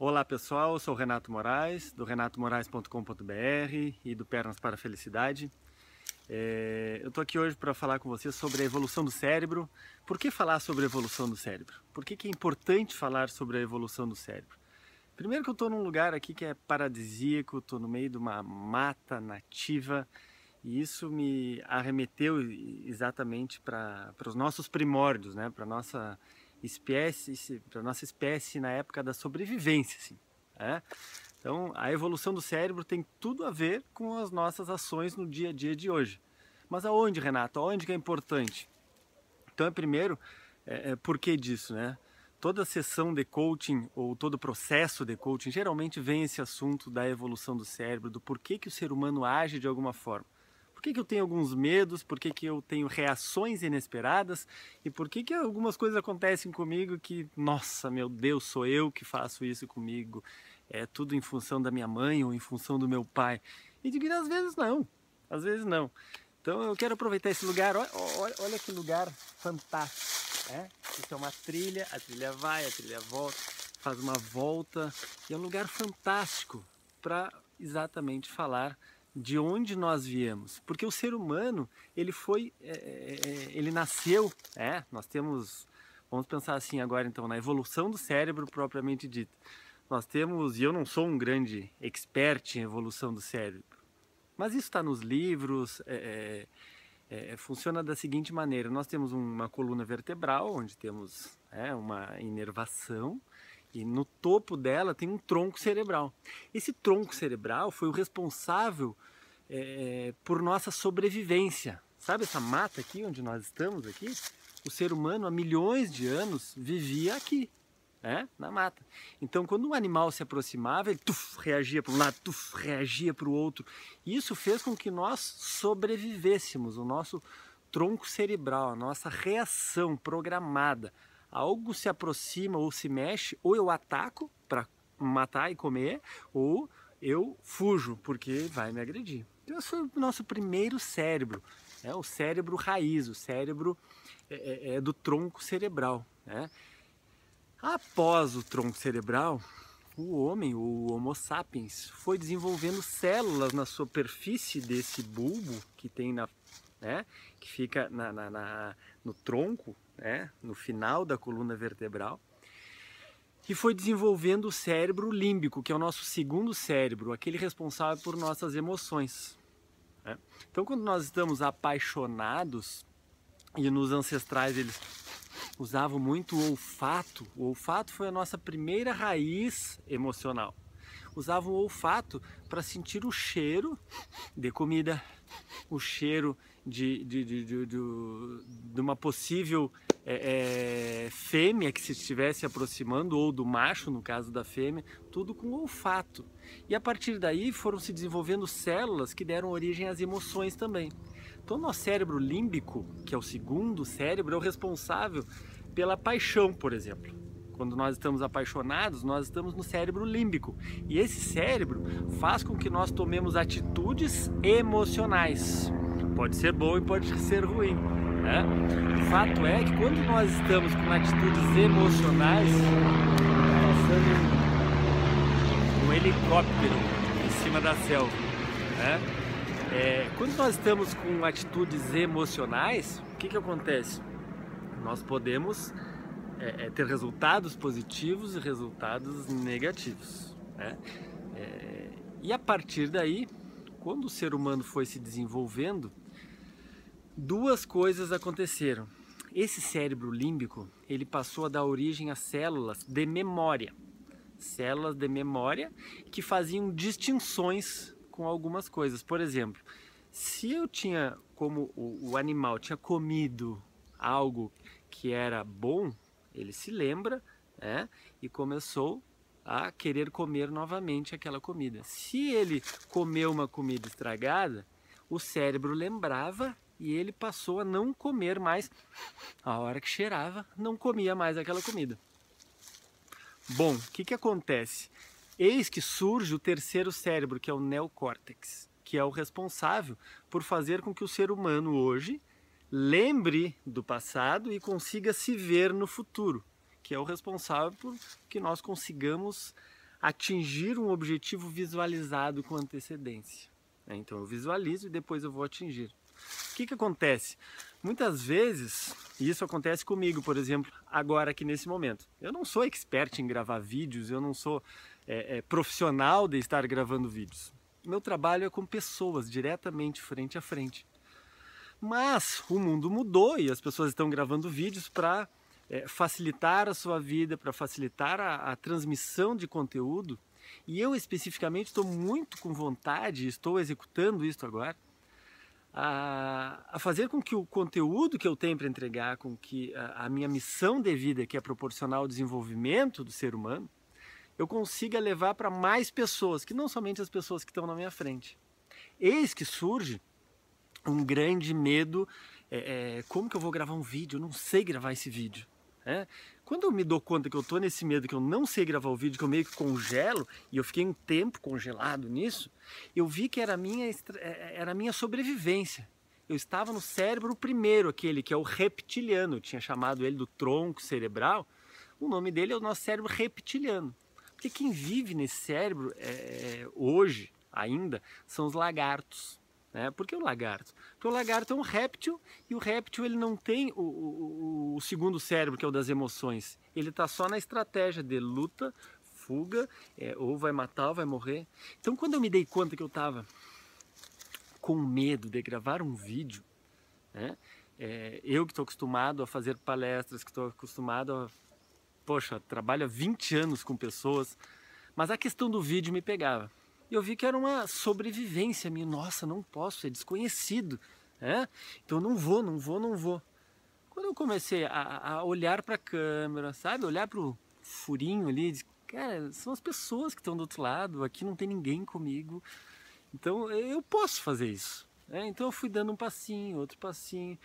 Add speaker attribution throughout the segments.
Speaker 1: Olá pessoal, eu sou o Renato Moraes, do renatomorais.com.br e do Pernas para a Felicidade. Eu estou aqui hoje para falar com você sobre a evolução do cérebro. Por que falar sobre a evolução do cérebro? Por que é importante falar sobre a evolução do cérebro? Primeiro que eu estou num lugar aqui que é paradisíaco, estou no meio de uma mata nativa e isso me arremeteu exatamente para os nossos primórdios, né? Para nossa espécie na época da sobrevivência, assim, né? Então, a evolução do cérebro tem tudo a ver com as nossas ações no dia a dia de hoje. Mas aonde, Renato? Aonde que é importante? Então, primeiro, por que disso, né? Toda sessão de coaching ou todo processo de coaching geralmente vem esse assunto da evolução do cérebro, do porquê que o ser humano age de alguma forma. Por que eu tenho alguns medos, por que eu tenho reações inesperadas e por que algumas coisas acontecem comigo que, nossa, meu Deus, sou eu que faço isso comigo, é tudo em função da minha mãe ou em função do meu pai. E de que às vezes não, às vezes não. Então eu quero aproveitar esse lugar, olha que lugar fantástico, né? Isso é uma trilha, a trilha vai, a trilha volta, faz uma volta, e é um lugar fantástico para exatamente falar de onde nós viemos, porque o ser humano ele nasceu, nós temos, vamos pensar assim agora então na evolução do cérebro propriamente dita. Nós temos, e eu não sou um grande expert em evolução do cérebro, mas isso está nos livros, funciona da seguinte maneira: nós temos uma coluna vertebral onde temos uma inervação. E no topo dela tem um tronco cerebral. Esse tronco cerebral foi o responsável por nossa sobrevivência. Sabe essa mata aqui onde nós estamos aqui? O ser humano há milhões de anos vivia aqui, na mata. Então quando um animal se aproximava, ele reagia para um lado, reagia para o outro. Isso fez com que nós sobrevivêssemos. O nosso tronco cerebral, a nossa reação programada. Algo se aproxima ou se mexe, ou eu ataco para matar e comer, ou eu fujo porque vai me agredir. Então esse foi o nosso primeiro cérebro, o cérebro raiz, o cérebro do tronco cerebral. Após o tronco cerebral, o homem, o Homo sapiens, foi desenvolvendo células na superfície desse bulbo que tem que fica no tronco, no final da coluna vertebral, e foi desenvolvendo o cérebro límbico, que é o nosso segundo cérebro, aquele responsável por nossas emoções. Então, quando nós estamos apaixonados, e nos ancestrais eles usavam muito o olfato foi a nossa primeira raiz emocional. Usavam o olfato para sentir o cheiro de comida, o cheiro de uma possível fêmea que se estivesse aproximando, ou do macho, no caso da fêmea, tudo com olfato. E a partir daí foram se desenvolvendo células que deram origem às emoções também. Então o nosso cérebro límbico, que é o segundo cérebro, é o responsável pela paixão, por exemplo. Quando nós estamos apaixonados, nós estamos no cérebro límbico. E esse cérebro faz com que nós tomemos atitudes emocionais. Pode ser bom e pode ser ruim. O fato é que quando nós estamos com atitudes emocionais, passando um helicóptero em cima da selva, quando nós estamos com atitudes emocionais, o que acontece? Nós podemos ter resultados positivos e resultados negativos. E a partir daí, quando o ser humano foi se desenvolvendo, duas coisas aconteceram. Esse cérebro límbico, ele passou a dar origem a células de memória. Células de memória que faziam distinções com algumas coisas. Por exemplo, se eu tinha, como o animal tinha comido algo que era bom, ele se lembra, e começou a querer comer novamente aquela comida. Se ele comeu uma comida estragada, o cérebro lembrava e ele passou a não comer mais. A hora que cheirava, não comia mais aquela comida. Bom, o que acontece? Eis que surge o terceiro cérebro, que é o neocórtex, que é o responsável por fazer com que o ser humano hoje lembre do passado e consiga se ver no futuro, que é o responsável por que nós consigamos atingir um objetivo visualizado com antecedência. Então eu visualizo e depois eu vou atingir. O que acontece? Muitas vezes, e isso acontece comigo, por exemplo, agora aqui nesse momento. Eu não sou expert em gravar vídeos, eu não sou profissional de estar gravando vídeos. Meu trabalho é com pessoas, diretamente, frente a frente. Mas o mundo mudou e as pessoas estão gravando vídeos para facilitar a sua vida, para facilitar a transmissão de conteúdo. E eu especificamente estou muito com vontade, estou executando isso agora, a fazer com que o conteúdo que eu tenho para entregar, com que a minha missão de vida, que é proporcionar o desenvolvimento do ser humano, eu consiga levar para mais pessoas, que não somente as pessoas que estão na minha frente. Eis que surge um grande medo, como que eu vou gravar um vídeo? Eu não sei gravar esse vídeo. Quando eu me dou conta que eu estou nesse medo, que eu não sei gravar o vídeo, que eu meio que congelo, e eu fiquei um tempo congelado nisso, eu vi que era a minha sobrevivência. Eu estava no cérebro primeiro, aquele que é o reptiliano, eu tinha chamado ele do tronco cerebral, o nome dele é o nosso cérebro reptiliano. Porque quem vive nesse cérebro hoje ainda são os lagartos. Por que o lagarto? Porque o lagarto é um réptil e o réptil ele não tem o segundo cérebro, que é o das emoções. Ele está só na estratégia de luta, fuga, ou vai matar ou vai morrer. Então quando eu me dei conta que eu estava com medo de gravar um vídeo, eu que estou acostumado a fazer palestras, que estou acostumado a... Poxa, trabalho há 20 anos com pessoas, mas a questão do vídeo me pegava. E eu vi que era uma sobrevivência minha. Nossa, não posso, é desconhecido. Então não vou. Quando eu comecei a olhar para a câmera, sabe? Olhar para o furinho ali, cara, são as pessoas que estão do outro lado, aqui não tem ninguém comigo. Então eu posso fazer isso. Então eu fui dando um passinho, outro passinho.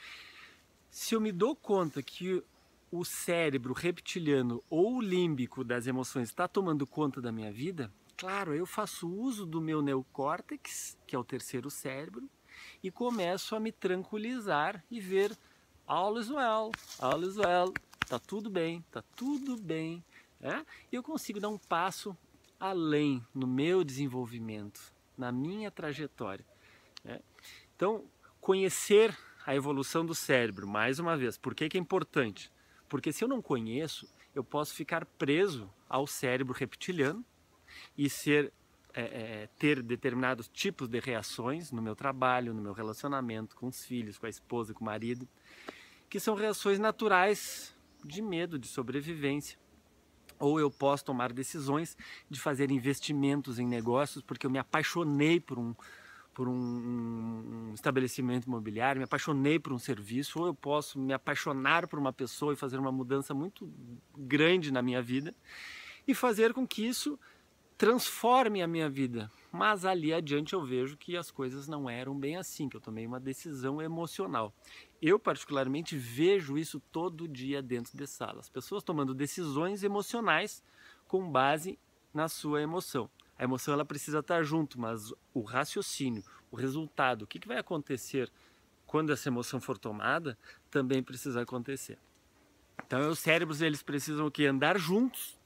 Speaker 1: Se eu me dou conta que o cérebro reptiliano ou o límbico das emoções está tomando conta da minha vida, claro, eu faço uso do meu neocórtex, que é o terceiro cérebro, e começo a me tranquilizar e ver all is well, tá tudo bem, E eu consigo dar um passo além no meu desenvolvimento, na minha trajetória. Então, conhecer a evolução do cérebro, mais uma vez, por que é importante? Porque se eu não conheço, eu posso ficar preso ao cérebro reptiliano, e ter determinados tipos de reações no meu trabalho, no meu relacionamento com os filhos, com a esposa, com o marido, que são reações naturais de medo, de sobrevivência. Ou eu posso tomar decisões de fazer investimentos em negócios porque eu me apaixonei por um estabelecimento imobiliário, me apaixonei por um serviço, ou eu posso me apaixonar por uma pessoa e fazer uma mudança muito grande na minha vida e fazer com que isso transforme a minha vida. Mas ali adiante eu vejo que as coisas não eram bem assim, que eu tomei uma decisão emocional. Eu particularmente vejo isso todo dia dentro de sala. As pessoas tomando decisões emocionais com base na sua emoção. A emoção ela precisa estar junto, mas o raciocínio, o resultado, o que vai acontecer quando essa emoção for tomada, também precisa acontecer. Então os cérebros eles precisam andar juntos.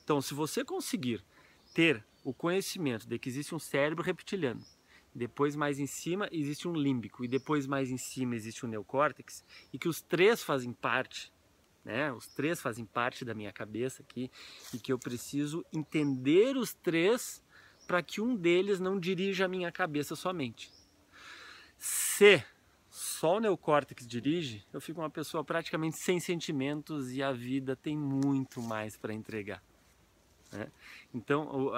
Speaker 1: Então se você conseguir ter o conhecimento de que existe um cérebro reptiliano, depois mais em cima existe um límbico e depois mais em cima existe um neocórtex, e que os três fazem parte, os três fazem parte da minha cabeça aqui, e que eu preciso entender os três para que um deles não dirija a minha cabeça somente. Se só o neocórtex dirige, eu fico uma pessoa praticamente sem sentimentos e a vida tem muito mais para entregar. Então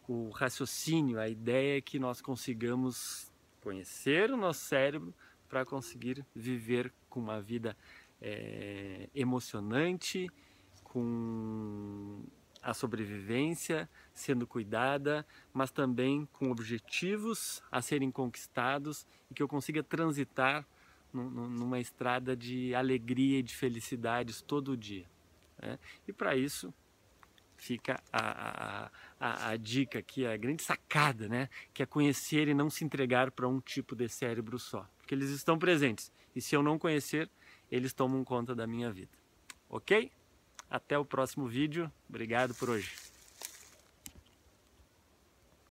Speaker 1: o raciocínio, a ideia é que nós consigamos conhecer o nosso cérebro para conseguir viver com uma vida emocionante, com a sobrevivência sendo cuidada, mas também com objetivos a serem conquistados e que eu consiga transitar numa estrada de alegria e de felicidades todo dia. E para isso fica a dica aqui, a grande sacada, que é conhecer e não se entregar para um tipo de cérebro só. Porque eles estão presentes. E se eu não conhecer, eles tomam conta da minha vida. Ok? Até o próximo vídeo. Obrigado por hoje.